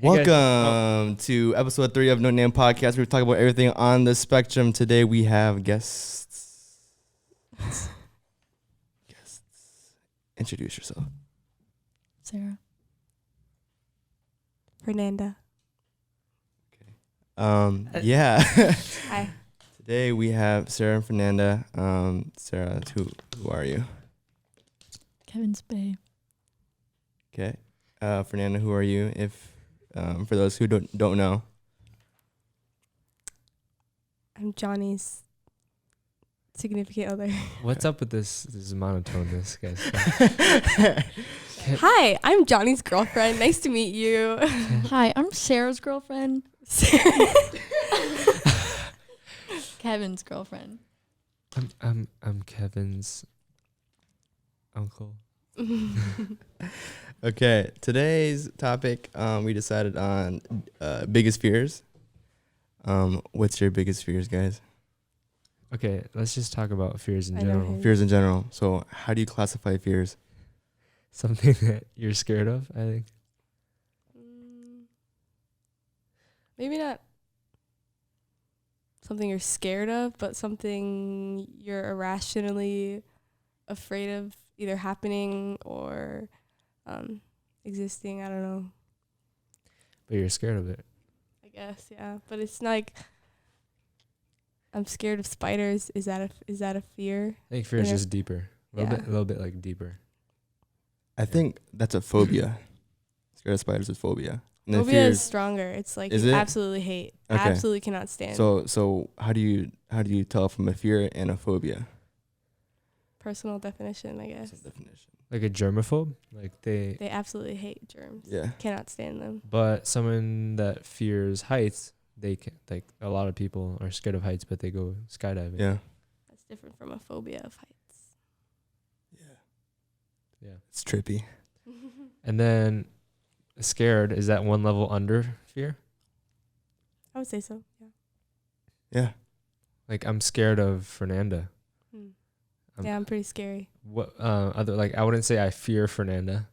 Welcome to episode 3 of NoName podcast. We're talking about everything on the spectrum. Today we have guests. Introduce yourself. Sarah. Fernanda. Yeah. Hi. Today we have Sarah and Fernanda. Sarah, who are you? Kevin's Bay. Okay. Fernanda, who are you? If for those who don't know. I'm Johnny's significant other. What's up with this monotoneness, guys? Hi, I'm Johnny's girlfriend. Nice to meet you. Hi, I'm Sarah's girlfriend. Kevin's girlfriend. I'm Kevin's uncle. Okay, today's topic, we decided on biggest fears. What's your biggest fears, guys? Okay, let's just talk about fears in I know general. him. Fears in general. So how do you classify fears? Something that you're scared of, I think. Maybe not something you're scared of, but something you're irrationally afraid of either happening or existing. I don't know. But you're scared of it. I guess, yeah. But it's like I'm scared of spiders. Is that a fear? I think fear is Yeah. just deeper. A little bit like deeper. I think that's a phobia. Scared of spiders is phobia. And then Phobia fears. is stronger. It's like Is you it? absolutely hate. Okay. Absolutely cannot stand. So how do you tell from a fear and a phobia? Personal definition, I guess. What's the definition? Like a germaphobe, like They absolutely hate germs. Yeah. Cannot stand them. but someone that fears heights, they can, like a lot of people are scared of heights, but they go skydiving. Yeah. That's different from a phobia of heights. Yeah. It's trippy. And then scared is that one level under fear. I would say so. Yeah. Yeah. Like I'm scared of Fernanda. Yeah, I'm pretty scary. What other like I wouldn't say I fear Fernanda.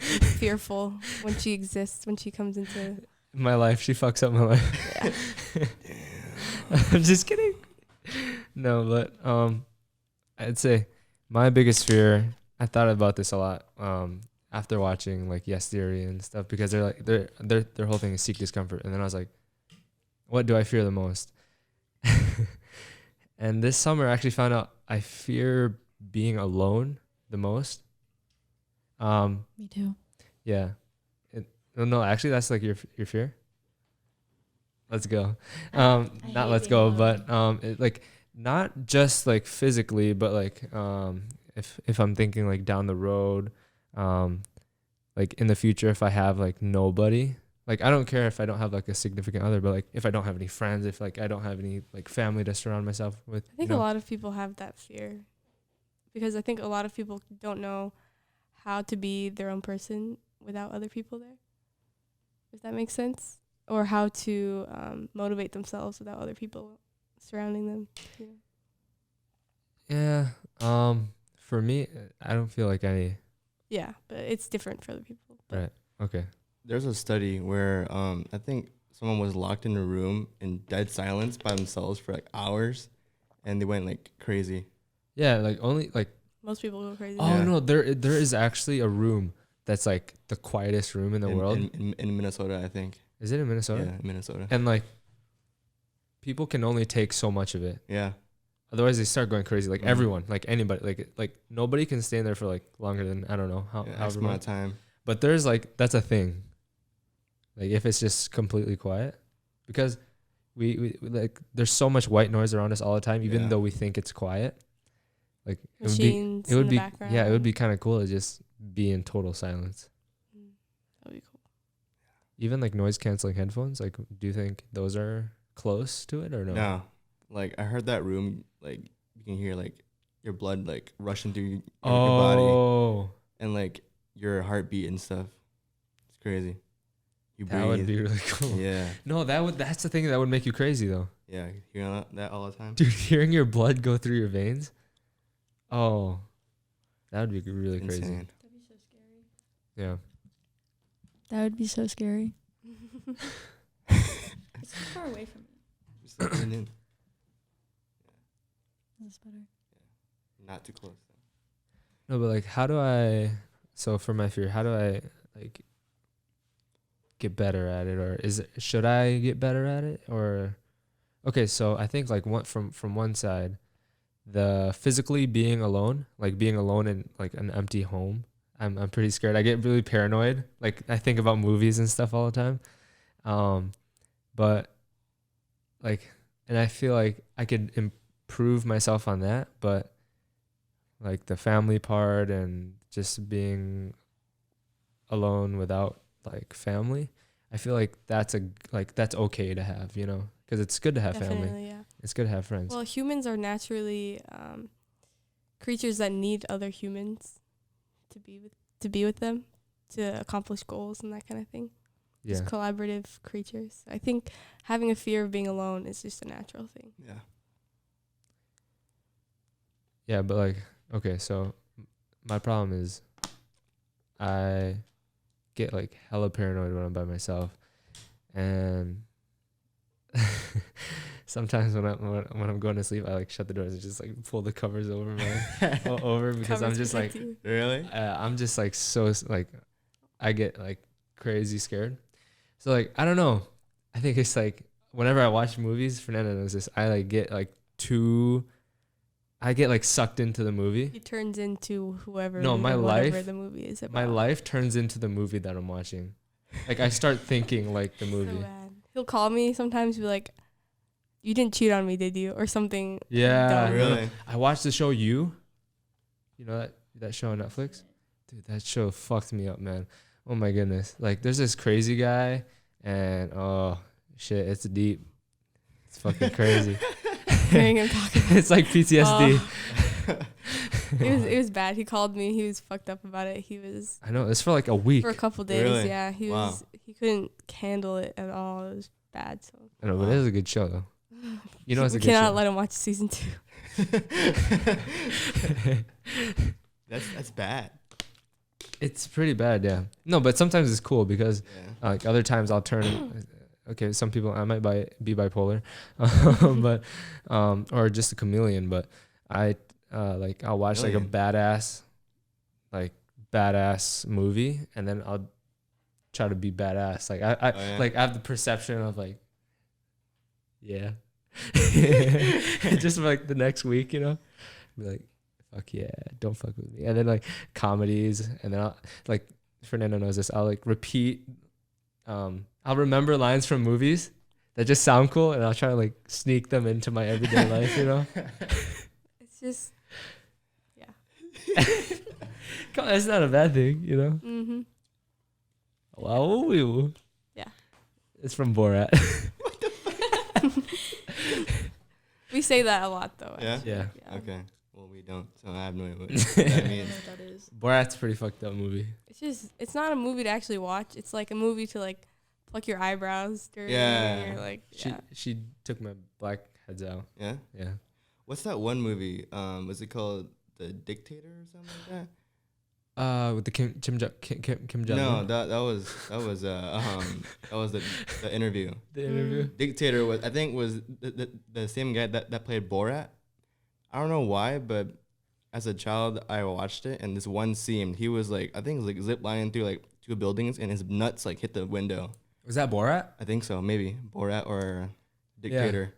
Fearful when she exists, when she comes into. My life, she fucks up my life. Yeah. I'm just kidding. No, but I'd say my biggest fear. I thought about this a lot after watching like Yes Theory and stuff because they're like their whole thing is seek discomfort, and then I was like, what do I fear the most? And this summer I actually found out I fear being alone the most. Me too. Yeah. No, actually that's like your fear. Let's go. Not let's go, but like not just like physically, but like if I'm thinking like down the road, like in the future if I have like nobody, like I don't care if I don't have like a significant other, but like if I don't have any friends, if like I don't have any like family to surround myself with. I think a lot of people have that fear because I think a lot of people don't know how to be their own person without other people there. If that makes sense. Or how to motivate themselves without other people surrounding them. Yeah. For me, I don't feel like any. Yeah, but it's different for other people. Right. Okay. There's a study where I think someone was locked in a room in dead silence by themselves for like hours, and they went like crazy. Yeah, like only like. Most people go crazy. Oh Yeah. no, there is actually a room that's like the quietest room in the world. In Minnesota, I think. Is it in Minnesota? Yeah, in Minnesota. And like, people can only take so much of it. Yeah. Otherwise, they start going crazy. Like Mhm. everyone, like anybody, like nobody can stay in there for like longer than I don't know how X however amount long. of time. But there's like that's a thing. Like if it's just completely quiet, because we like there's so much white noise around us all the time, even Yeah. though we think it's quiet. Like Machines it would in be the background. yeah, it would be kind of cool to just be in total silence. That would be cool. Even like noise canceling headphones, like do you think those are close to it or no? No. Like I heard that room, like you can hear like your blood like rushing through your body Oh, and like your heartbeat and stuff. It's crazy. You breathe. that would be really cool. Yeah. No, that's the thing that would make you crazy though. Yeah. You hear that all the time? Dude, hearing your blood go through your veins. Oh, that would be really crazy. Insane. That'd be so scary. Yeah. That would be so scary. It's too far away from me. Just like lean in. Is this better? Not too close. No, but like, so for my fear, how do I like get better at it, or should I get better at it, or okay? So I think like from one side, the physically being alone, like being alone in like an empty home, I'm pretty scared. I get really paranoid. Like I think about movies and stuff all the time. But like, and I feel like I could improve myself on that, but like the family part and just being alone without like family, I feel like that's okay to have, you know, because it's good to have Definitely, family. yeah. It's good to have friends. Well, humans are naturally creatures that need other humans to be with them to accomplish goals and that kind of thing. Yeah. Just collaborative creatures. I think having a fear of being alone is just a natural thing. Yeah. Yeah, but like, okay, so my problem is I get like hella paranoid when I'm by myself, and sometimes when I'm going to sleep, I like shut the doors and just like pull the covers over over because Covers I'm just like protect you. Really? I'm just like so like I get like crazy scared. So like I don't know. I think it's like whenever I watch movies, Fernanda knows this. I get like sucked into the movie. He turns into whoever. No, my whatever life- the movie is about. My life turns into the movie that I'm watching. Like I start thinking like the So movie. bad. He'll call me sometimes, be like, "You didn't cheat on me, did you?" or something. Yeah, dumb. Really? I watched the show You know that show on Netflix? Dude, that show fucked me up, man. Oh my goodness. Like there's this crazy guy and oh shit, it's deep. It's fucking crazy. Hearing him talk about It's like PTSD. it was bad. He called me. He was fucked up about it. He was I know, it's for like a week. for a couple days. Really? Yeah, Wow. he couldn't handle it at all. It was bad. So I know, but it is a good show though. You know it's we a good cannot show. let him watch season 2. That's bad. It's pretty bad, yeah. No, but sometimes it's cool because Yeah. like other times I'll turn okay, some people I might be bipolar. But or just a chameleon, but I like I'll watch like a badass movie and then I'll try to be badass. Like I Oh, yeah? like I have the perception of like yeah. Just for like the next week, you know? Be like, fuck yeah, don't fuck with me. And then like comedies, and then I'll like Fernando knows this. I'll like repeat. I'll remember lines from movies that just sound cool, and I'll try to like sneak them into my everyday life. You know, It's just come on, that's not a bad thing. You know. mhm. Wow. Yeah. It's from Borat. We say that a lot though. Yeah? actually. Yeah. Okay. Well, we don't. So I have no idea what I that don't means. know what that is. Borat's a pretty fucked up movie. It's not a movie to actually watch. It's like a movie to like pluck your eyebrows during. Yeah. You're like, yeah. She took my black heads out. Yeah. Yeah. What's that one movie? Was it called The Dictator or something like that? With the Kim Jong. No, that was the interview. The interview. Dictator was the same guy that played Borat. I don't know why, but as a child I watched it, and this one scene he was like, I think it was like zip lining through like 2 buildings, and his nuts like hit the window. Was that Borat? I think so, maybe Borat or Dictator.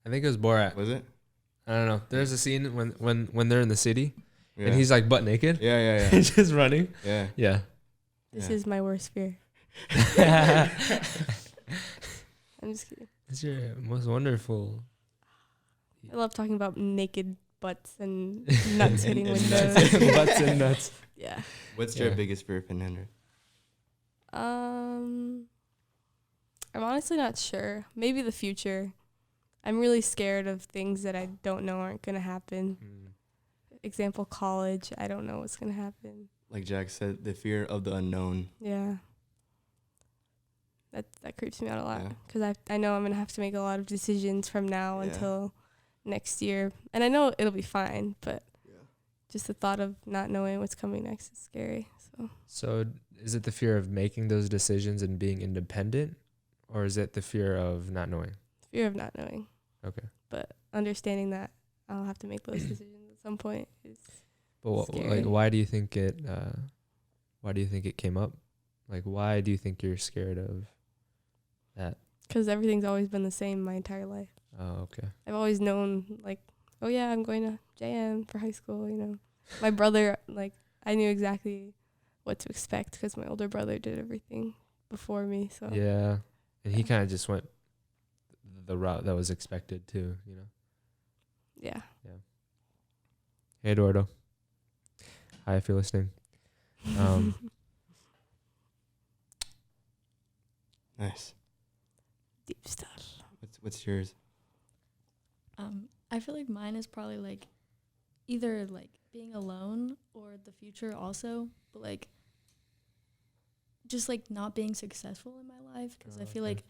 I think it was Borat. Was it? I don't know. There's a scene when they're in the city Yeah. and he's like butt naked. yeah. He's just running. Yeah. Yeah. This Yeah. is my worst fear. I'm just kidding. It's your most wonderful. I love talking about naked butts and nuts hitting And windows. nuts. Butts and nuts. Yeah. What's your Yeah. biggest fear, Fernando? I'm honestly not sure. Maybe the future. I'm really scared of things that I don't know aren't gonna happen. Example, college. I don't know what's gonna happen. Like Jack said, the fear of the unknown. Yeah. That creeps me out a lot Yeah. because I know I'm gonna have to make a lot of decisions from now Yeah. until next year, and I know it'll be fine. But Yeah. just the thought of not knowing what's coming next is scary. So So is it the fear of making those decisions and being independent, or is it the fear of not knowing? Fear of not knowing. Okay. But understanding that I'll have to make those decisions at some point is But scary. like, why do you think it? Why do you think it came up? Like, why do you think you're scared of that? Because everything's always been the same my entire life. Oh, okay. I've always known, like, oh yeah, I'm going to JM for high school, you know. My brother, like, I knew exactly what to expect because my older brother did everything before me. So Yeah, and he kind of just went the route that was expected too, you know. yeah. Yeah. Hey, Eduardo. Hi, if you're listening. Um, Nice. Deep stuff. What's yours? I feel like mine is probably like either like being alone or the future also, but like just like not being successful in my life because I feel like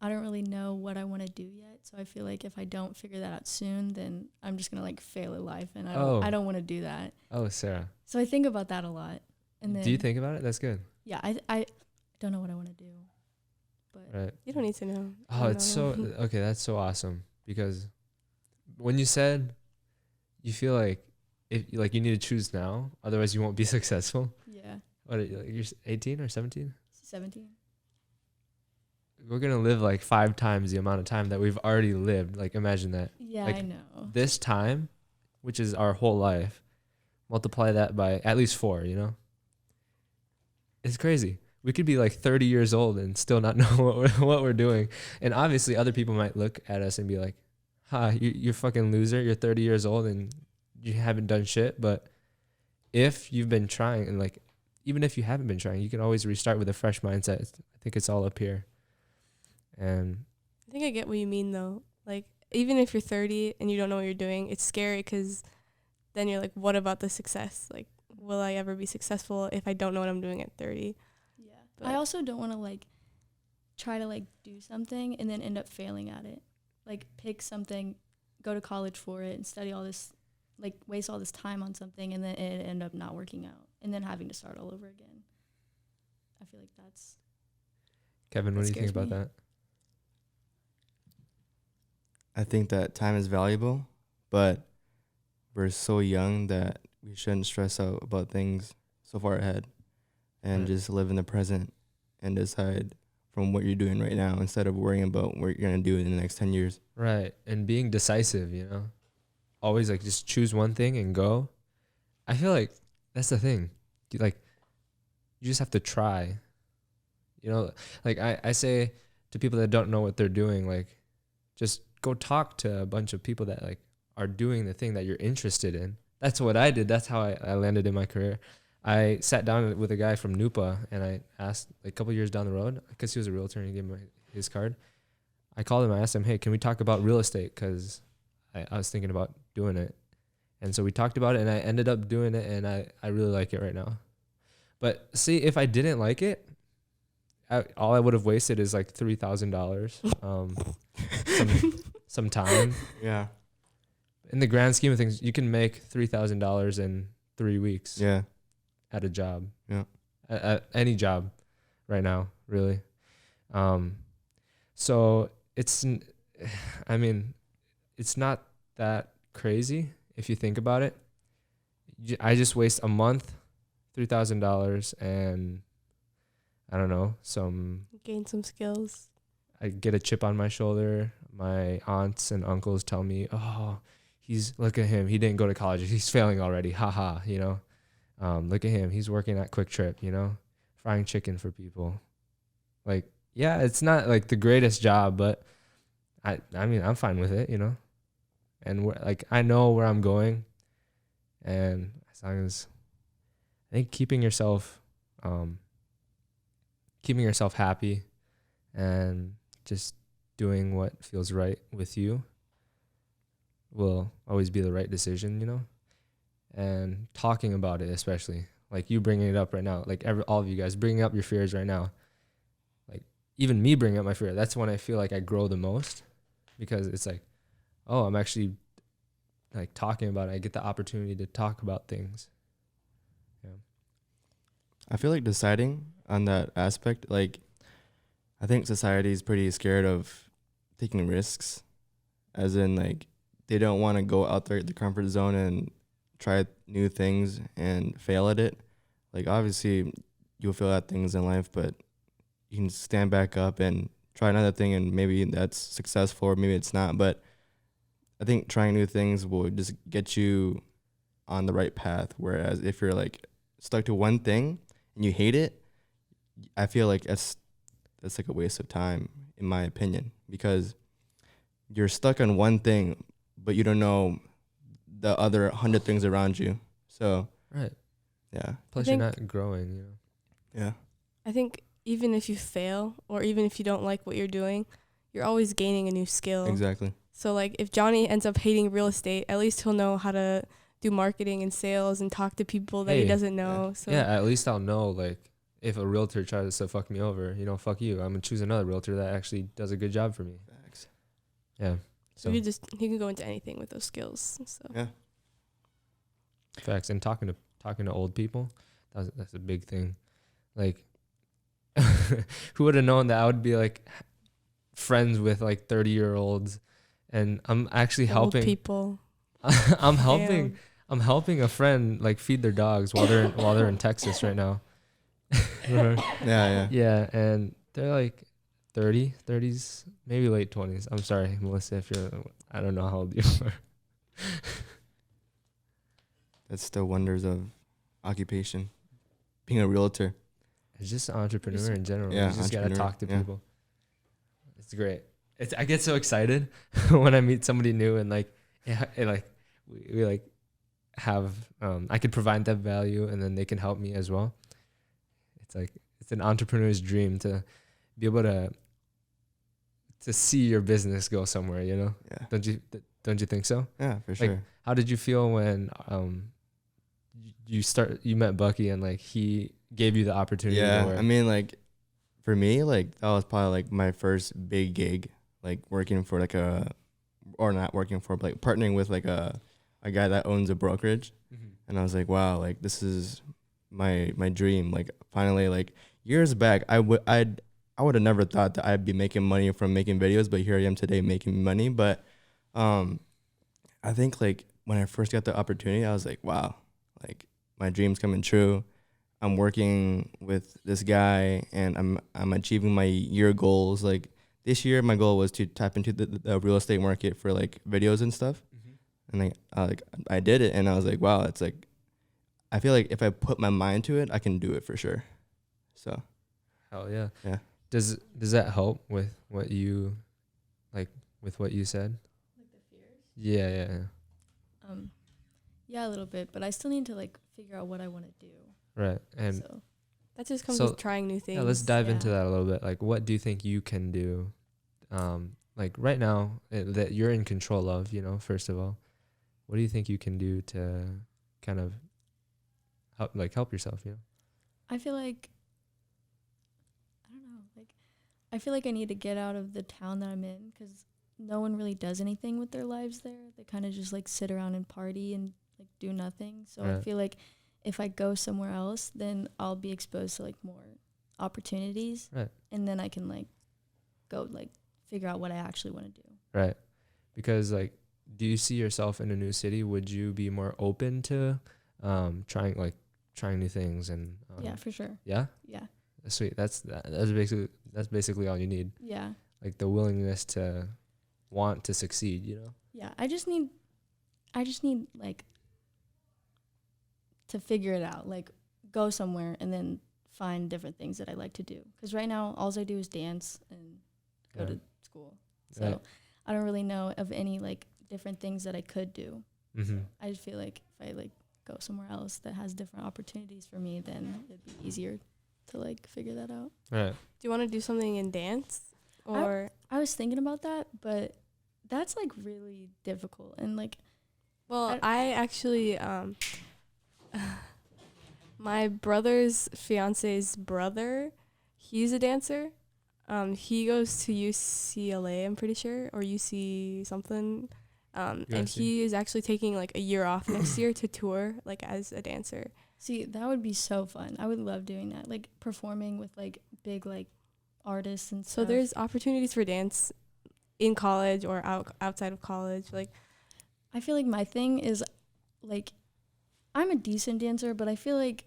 I don't really know what I want to do yet. So I feel like if I don't figure that out soon, then I'm just gonna like fail at life, and I don't want to do that. Oh, Sarah. So I think about that a lot. And then Do you think about it? That's good. Yeah, I don't know what I want to do, but Right. You don't need to know. Oh, it's so okay. That's so awesome because when you said you feel like if like you need to choose now, otherwise you won't be successful. yeah, What are you, like, you're 18 or 17? 17. We're gonna live like 5 times the amount of time that we've already lived. Like imagine that. Yeah, Like, I know. This time, which is our whole life, multiply that by at least 4. You know, it's crazy. We could be like 30 years old and still not know what we're doing. And obviously, other people might look at us and be like, "Ha, you're fucking loser. You're 30 years old and you haven't done shit." But if you've been trying, and like, even if you haven't been trying, you can always restart with a fresh mindset. I think it's all up here. And I think I get what you mean, though. Like, even if you're 30 and you don't know what you're doing, it's scary because then you're like, what about the success? Like, will I ever be successful if I don't know what I'm doing at 30? Yeah. But I also don't want to like try to like do something and then end up failing at it. Like pick something, go to college for it and study all this, like waste all this time on something and then it end up not working out and then having to start all over again. I feel like that's Kevin, what That do you think scares about me. that? I think that time is valuable, but we're so young that we shouldn't stress out about things so far ahead and Right. just live in the present and decide from what you're doing right now instead of worrying about what you're going to do in the next 10 years. Right. And being decisive, you know, always like just choose one thing and go. I feel like that's the thing. Like, you just have to try. You know, like I say to people that don't know what they're doing, like, just go talk to a bunch of people that like are doing the thing that you're interested in. That's what I did. That's how I landed in my career. I sat down with a guy from NUPA and I asked, like, a couple years down the road, because he was a realtor and he gave me his card. I called him. I asked him, hey, can we talk about real estate? Because I was thinking about doing it. And so we talked about it and I ended up doing it and I really like it right now. But see, if I didn't like it, all I would have wasted is like $3,000, some time. Yeah. In the grand scheme of things, you can make $3,000 in 3 weeks. Yeah. At a job. Yeah. At any job right now, really. So it's not that crazy if you think about it. I just waste a month, $3,000, and I don't know, Gain some skills. I get a chip on my shoulder. My aunts and uncles tell me, oh, look at him. He didn't go to college. He's failing already. Haha, you know. Look at him. He's working at Quick Trip, you know, frying chicken for people. Like, yeah, it's not like the greatest job, but I mean, I'm fine with it, you know. And like, I know where I'm going, and as long as I think keeping yourself happy and just doing what feels right with you will always be the right decision, you know. And talking about it, especially like you bringing it up right now, like all of you guys bringing up your fears right now, like even me bringing up my fear, that's when I feel like I grow the most, because it's like, oh, I'm actually like talking about it. I get the opportunity to talk about things. Yeah. I feel like deciding on that aspect. Like, I think society is pretty scared of taking risks, as in like they don't want to go out there the comfort zone and try new things and fail at it. Like obviously you'll fail at things in life, but you can stand back up and try another thing, and maybe that's successful or maybe it's not. But I think trying new things will just get you on the right path. Whereas if you're like stuck to one thing and you hate it, I feel like that's like a waste of time, in my opinion, because you're stuck on one thing, but you don't know the other 100 things around you. So Right. yeah, Plus, you're not growing. You know. yeah, I think even if you fail or even if you don't like what you're doing, you're always gaining a new skill. exactly. So like if Johnny ends up hating real estate, at least he'll know how to do marketing and sales and talk to people that he Hey, doesn't know. So Yeah, at least I'll know, like, if a realtor tries to fuck me over, you know, fuck you. I'm gonna choose another realtor that actually does a good job for me. Facts. Yeah. so So he can go into anything with those skills. So Yeah, facts. And talking to old people, that's a big thing. Like, who would have known that I would be like friends with like 30-year-olds, and I'm actually old helping. people. I'm helping. Damn. I'm helping a friend like feed their dogs while they're in Texas right now. yeah. Yeah, and they're like 30s, maybe late 20s. I'm sorry, Melissa, if you're, I don't know how old you are. That's the wonders of occupation, being a realtor. It's just an entrepreneur in general. Yeah, You just gotta entrepreneur, talk to yeah. people. It's great. I get so excited when I meet somebody new, and like, we like have, I could provide them value, and then they can help me as well. It's like, it's an entrepreneur's dream to be able to see your business go somewhere, you know? Yeah, Don't you think so? yeah, for Like, sure. How did you feel when you met Bucky and like he gave you the opportunity to Yeah, work? I mean, like for me, like that was probably like my first big gig, like working for like or not working for, but like partnering with like a guy that owns a brokerage. And I was like, wow, like this is my dream. Like finally, like years back, I would have never thought that I'd be making money from making videos, but here I am today making money. But I think like when I first got the opportunity, I was like, wow, like my dream's coming true. I'm working with this guy and I'm achieving my year goals. Like this year, my goal was to tap into the real estate market for like videos and stuff. And like I did it, and I was like, wow, it's like, I feel like if I put my mind to it, I can do it for sure. So. Hell yeah. Yeah. Does that help with what you, like, with what you said? Like the fears? Yeah. Yeah, a little bit, but I still need to like figure out what I want to do. Right. And So That just comes So, with trying new things. yeah, let's dive into Yeah. that a little bit. Like, what do you think you can do, like right now that you're in control of, you know, first of all, what do you think you can do to kind of help yourself, you know? I feel like, I don't know, like, I feel like I need to get out of the town that I'm in because no one really does anything with their lives there. They kind of just like sit around and party and like do nothing. So I Right. feel like if I go somewhere else, then I'll be exposed to like more opportunities. Right. And then I can like go like figure out what I actually want to do. Right. Because like, do you see yourself in a new city? Would you be more open to trying new things and Yeah, for sure. yeah? Yeah. Sweet. That's basically all you need. Yeah. Like the willingness to want to succeed, you know? Yeah. I just need like to figure it out, like go somewhere and then find different things that I like to do. Because right now, all I do is dance and go Yeah. to school. So Right. I don't really know of any like different things that I could do. Mm-hmm. I just feel like if I like go somewhere else that has different opportunities for me, then it'd be easier to like figure that out. Right. Do you want to do something in dance? Or I was thinking about that, but that's like really difficult and like well, I actually my brother's fiance's brother, he's a dancer. He goes to UCLA, I'm pretty sure, or UC something. And USC. he is actually taking like a year off next year to tour like as a dancer. See, that would be so fun. I would love doing that, like performing with like big like artists and So stuff. there's opportunities for dance in college or outside of college. Like, I feel like my thing is like I'm a decent dancer, but I feel like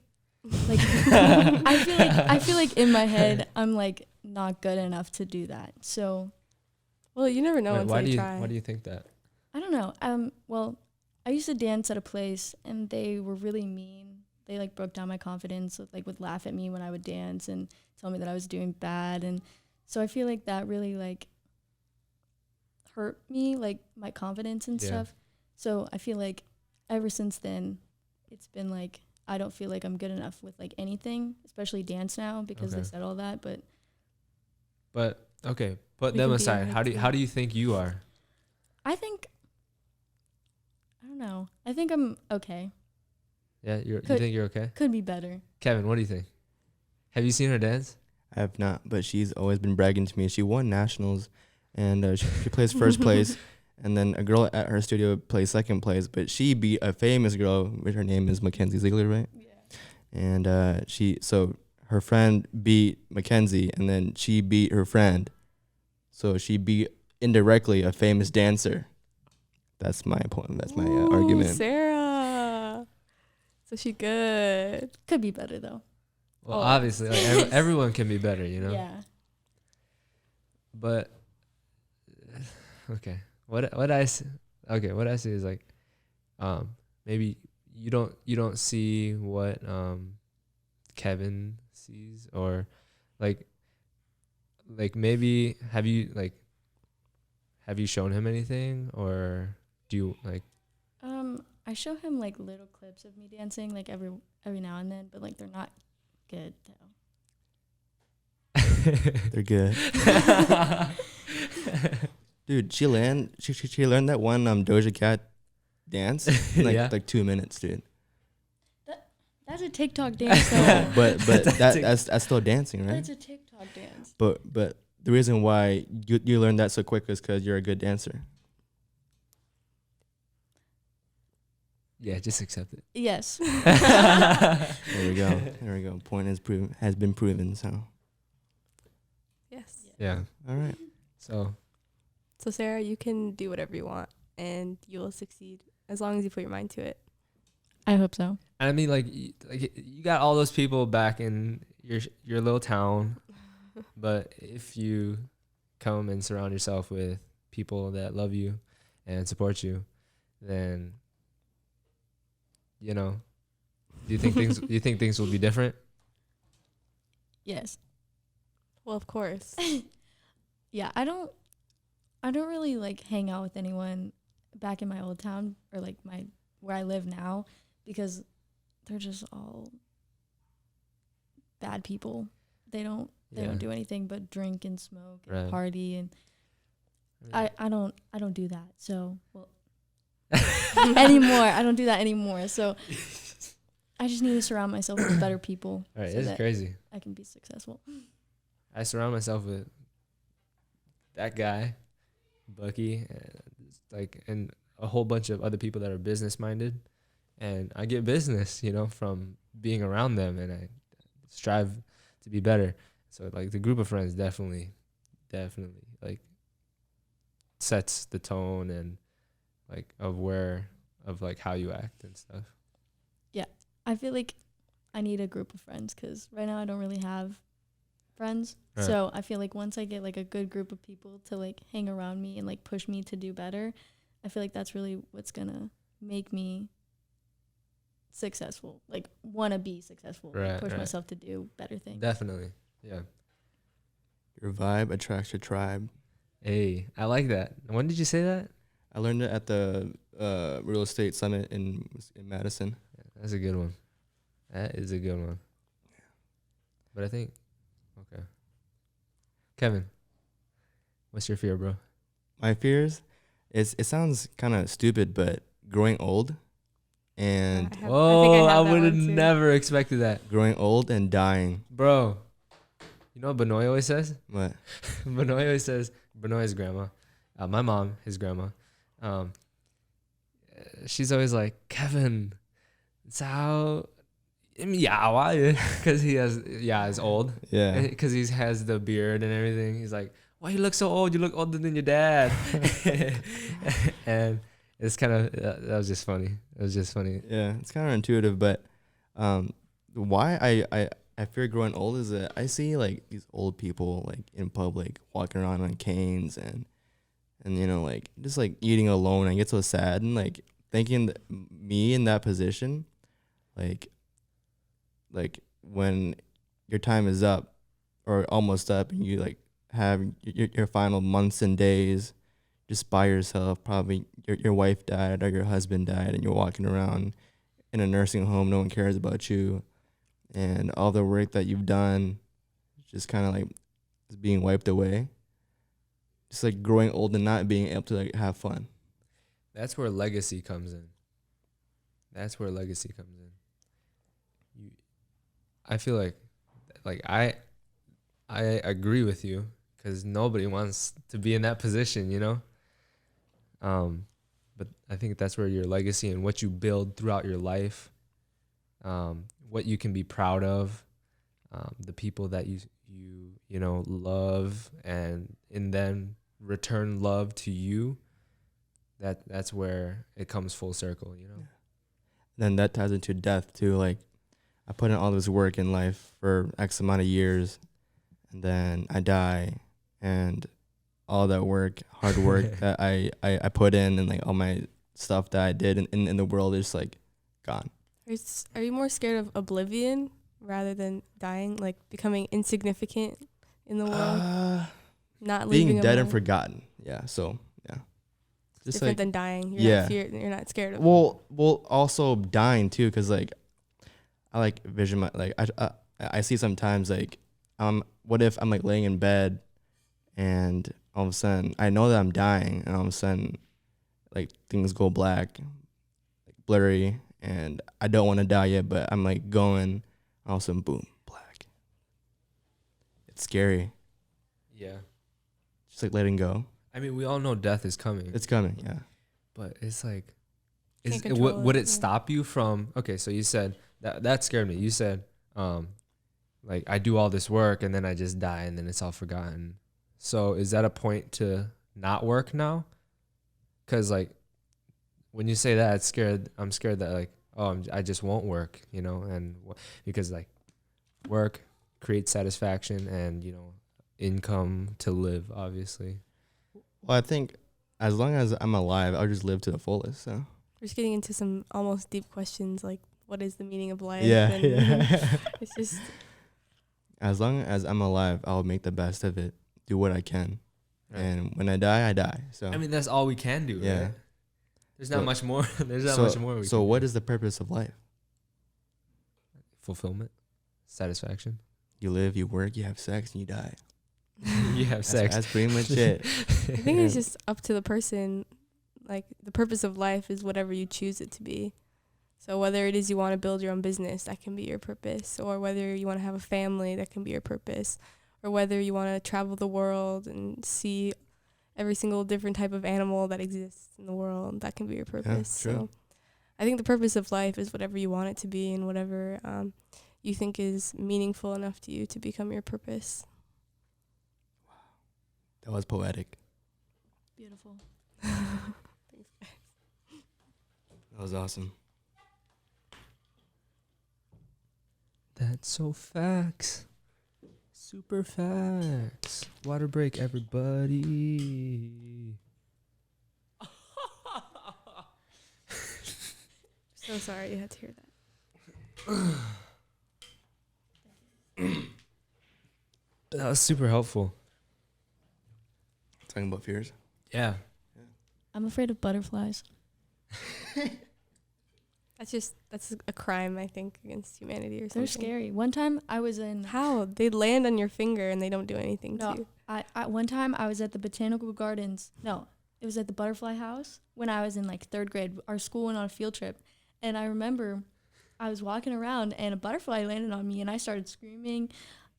I feel like in my head I'm like not good enough to do that. So well, you never know Wait, until you try. why do you think that? I don't know. Well, I used to dance at a place and they were really mean. They like broke down my confidence, like would laugh at me when I would dance and tell me that I was doing bad. And so I feel like that really like hurt me, like my confidence and Yeah. stuff. So I feel like ever since then, it's been like I don't feel like I'm good enough with like anything, especially dance now because they Okay. said all that. But But okay, put We them can be aside. alright How too. do you think you are? I think I don't know. I think I'm okay. Yeah, you Could- think you're okay? Could be better. Kevin, what do you think? Have you seen her dance? I have not, but she's always been bragging to me. She won nationals, and she plays first place. And then a girl at her studio plays second place, but she beat a famous girl. Her name is Mackenzie Ziegler, right? Yeah. And her friend beat Mackenzie, and then she beat her friend. So she beat indirectly a famous dancer. That's my point. That's my argument. Sarah. So she good. Could be better though. Well, Oh. obviously, like, everyone can be better, you know. Yeah. But okay, what I see is like, maybe you don't see what Kevin sees, or like maybe have you shown him anything, or do you like? I show him like little clips of me dancing like every now and then, but like they're not good though. They're good. Dude, she learned that one Doja Cat dance in Yeah. like 2 minutes, dude. That's a TikTok dance though. But that's still dancing, right? That's a TikTok dance. But the reason why you learned that so quick is because you're a good dancer. Yeah, just accept it. Yes. There we go. Point has been proven. So Yes. Yeah. all right. So So Sarah, you can do whatever you want and you will succeed as long as you put your mind to it. I hope so. I mean, like you got all those people back in your little town, but if you come and surround yourself with people that love you and support you, then do you think things will be different? Yes. Well, of course. Yeah, I don't really like hang out with anyone back in my old town or like where I live now because they're just all bad people. They don't do anything but drink and smoke and Right. party, and I don't do that. So, well, anymore. I don't do that anymore. So I just need to surround myself with better people All right, so it's that crazy. I can be successful. I surround myself with that guy, Bucky, and a whole bunch of other people that are business minded, and I get business, from being around them, and I strive to be better. So like the group of friends definitely like sets the tone and like of how you act and stuff. I feel like I need a group of friends because right now I don't really have friends. Right. So I feel like once I get like a good group of people to like hang around me and like push me to do better, I feel like that's really what's gonna make me successful. Like want to be successful, like, Right, push right. myself to do better things. Definitely, yeah. Your vibe attracts your tribe. Hey, I like that. When did you say that? I learned it at the real estate summit in Madison. That's a good one. That is a good one. But I think, okay. Kevin, what's your fear, bro? My fears it sounds kind of stupid, but growing old and I think I have that would have one too. never expected that. growing old and dying. Bro, you know what Benoit always says? What? Benoit always says, Benoit's grandma, my mom, his grandma, she's always like, Kevin, it's how Yeah, why? Because he's old. Yeah. Because he has the beard and everything. He's like, why you look so old? You look older than your dad. And it's kind of, that was just funny. It was just funny. Yeah, it's counterintuitive, but why I fear growing old is that I see like these old people like in public walking around on canes and you know like just like eating alone. I get so sad and like thinking that me in that position, like when your time is up or almost up and you like have your final months and days just by yourself. Probably your wife died or your husband died and you're walking around in a nursing home. No one cares about you. And all the work that you've done just kind of like is being wiped away. Just like growing old and not being able to like have fun. That's where legacy comes in. That's where legacy comes in. I feel like I agree with you because nobody wants to be in that position, you know? But I think that's where your legacy and what you build throughout your life, what you can be proud of, the people that you know love, and in them return love to you. That's where it comes full circle, you know. Yeah. Then that ties into death too. Like I put in all this work in life for X amount of years, and then I die, and all that work, hard work that I put in, and like all my stuff that I did in the world is like gone. Are you more scared of oblivion rather than dying, like becoming insignificant in the world? Not leaving Being dead and mark? forgotten. Yeah. So yeah. It's Just different like than dying. You're not scared of. well also dying too, cause like I like vision my like I see sometimes like what if I'm like laying in bed and all of a sudden I know that I'm dying and all of a sudden like things go black, like blurry, and I don't want to die yet, but I'm like going, all of a sudden boom, black. It's scary. Yeah. Just like letting go. I mean, we all know death is coming. It's coming, yeah. But it's like, Can't control would it, it stop you from? Okay, so you said that scared me. You said, like I do all this work and then I just die and then it's all forgotten. So is that a point to not work now? Because like when you say that, I'm scared that like I just won't work, you know, and because like work creates satisfaction and you know income to live, obviously. Well, I think as long as I'm alive, I'll just live to the fullest. So We're just getting into some almost deep questions, like what is the meaning of life? yeah, And yeah. it's just As long as I'm alive, I'll make the best of it. Do what I can, Right. and when I die, I die. So I mean, that's all we can do, yeah. right? There's not So- much more. There's not so, much more. So what is the purpose of life? Fulfillment, satisfaction. You live, you work, you have sex, and you die. You have sex. That's pretty much it. I think it's just up to the person. Like the purpose of life is whatever you choose it to be. So whether it is you want to build your own business, that can be your purpose, or whether you want to have a family, that can be your purpose, or whether you want to travel the world and see every single different type of animal that exists in the world, that can be your purpose. true. So I think the purpose of life is whatever you want it to be and whatever you think is meaningful enough to you to become your purpose. That was poetic. Beautiful. That was awesome. That's so facts. Super facts. Water break, everybody. So sorry you had to hear that. That was super helpful. Talking about fears. Yeah. I'm afraid of butterflies. That's a crime, I think, against humanity or something. They're scary. One time I was in How? They land on your finger and they don't do anything to you. one time I was at the botanical gardens. No, it was at the butterfly house when I was in like 3rd grade. Our school went on a field trip, and I remember I was walking around and a butterfly landed on me and I started screaming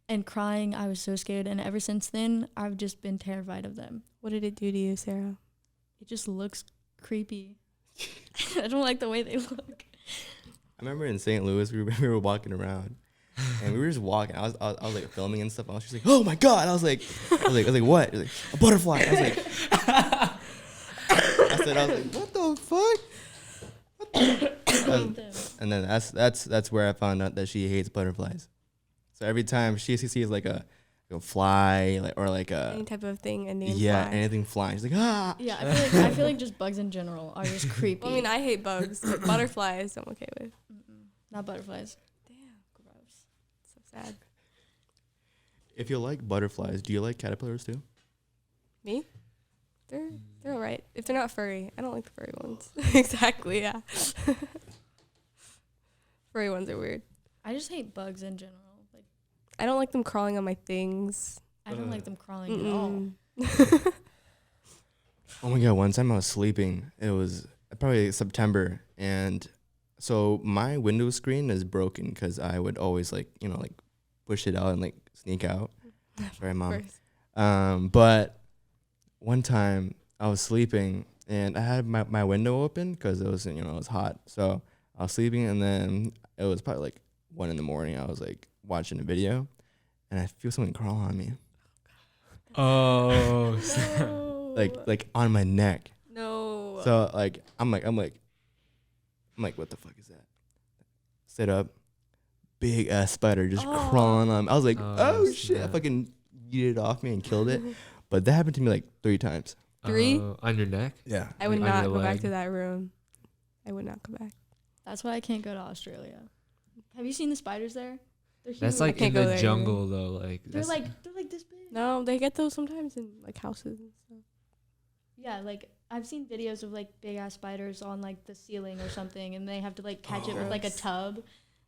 and crying. I was so scared, and ever since then I've just been terrified of them. What did it do to you, Sarah? It just looks creepy. I don't like the way they look. I remember in St. Louis, we were walking around, and we were just walking. I was like filming and stuff. And she's like, "Oh my god!" I was like, "What?" She's like, "A butterfly." I was like, I was like, "What the fuck?" And then that's where I found out that she hates butterflies. So every time she sees like a fly, like or like a Any type of thing ending in yeah, fly. anything flying, she's like, "Ah." Yeah, I feel like just bugs in general are just creepy. Well, I mean, I hate bugs, but butterflies I'm okay with. Not butterflies. Damn, gross. So sad. If you like butterflies, do you like caterpillars too? Me? They're alright. If they're not furry. I don't like the furry ones. Exactly, yeah. Furry ones are weird. I just hate bugs in general. Like I don't like them crawling on my things. I don't like them crawling at all. Oh my god! One time I was sleeping. It was probably September, and so my window screen is broken because I would always like push it out and like sneak out. Sorry, mom. But one time I was sleeping and I had my window open because it was it was hot. So I was sleeping and then it was probably like 1 a.m. I was like watching a video and I feel something crawl on me. Oh. No. like on my neck. No. So like I'm like what the fuck is that? Sit up, big ass spider just crawling on me. I was like, oh shit! I snap. fucking yeeted it off me and killed it. But that happened to me like 3 times. 3? On your neck? Yeah. I would on not your go back leg. to that room. I would not go back. That's why I can't go to Australia. Have you seen the spiders there? They're huge. That's like can't in go the there jungle though. Like they're that's like this big. No, they get those sometimes in like houses and stuff. Yeah, like I've seen videos of like big ass spiders on like the ceiling or something, and they have to like catch it with like a Gross. tub.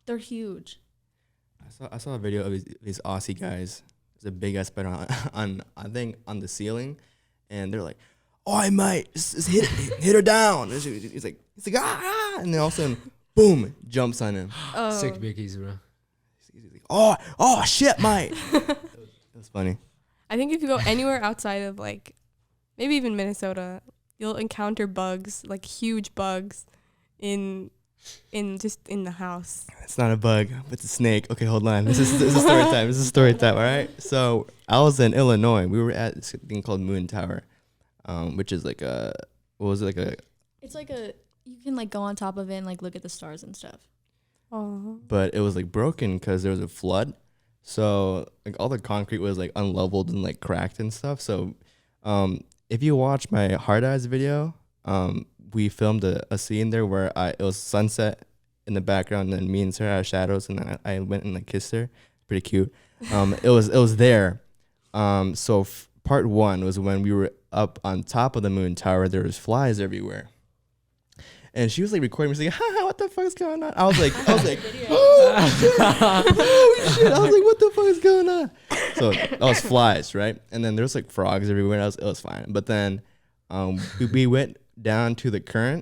They're huge. I saw a video of these Aussie guys. There's a big ass spider on I think on the ceiling, and they're like, "Oh, I might just hit her down." He's like ah, and then all of a sudden, boom, jumps on him. sick biggies, bro. He's like, oh shit, mate. It was funny. I think if you go anywhere outside of like maybe even Minnesota, you'll encounter bugs, like huge bugs in the house. It's not a bug, but it's a snake. Okay, hold on. This is story time. This is story time. All right. So I was in Illinois. We were at this thing called Moon Tower, which is like a It's like you can like go on top of it and like look at the stars and stuff. Oh. but it was like broken because there was a flood. So like all the concrete was like unleveled and like cracked and stuff. So if you watch my Hard Eyes video, we filmed a scene there where it was sunset in the background and me and Sarah had shadows and then I went and like kissed her. Pretty cute. It was there. So part 1 was when we were up on top of the Moon Tower. There was flies everywhere. And she was like recording me. She's like, "Ha, what the fuck is going on?" I was like, oh shit, oh shit. I was like, what the fuck is going on? So that was flies, right? And then there's like frogs everywhere. It was fine. But then we went down to the current,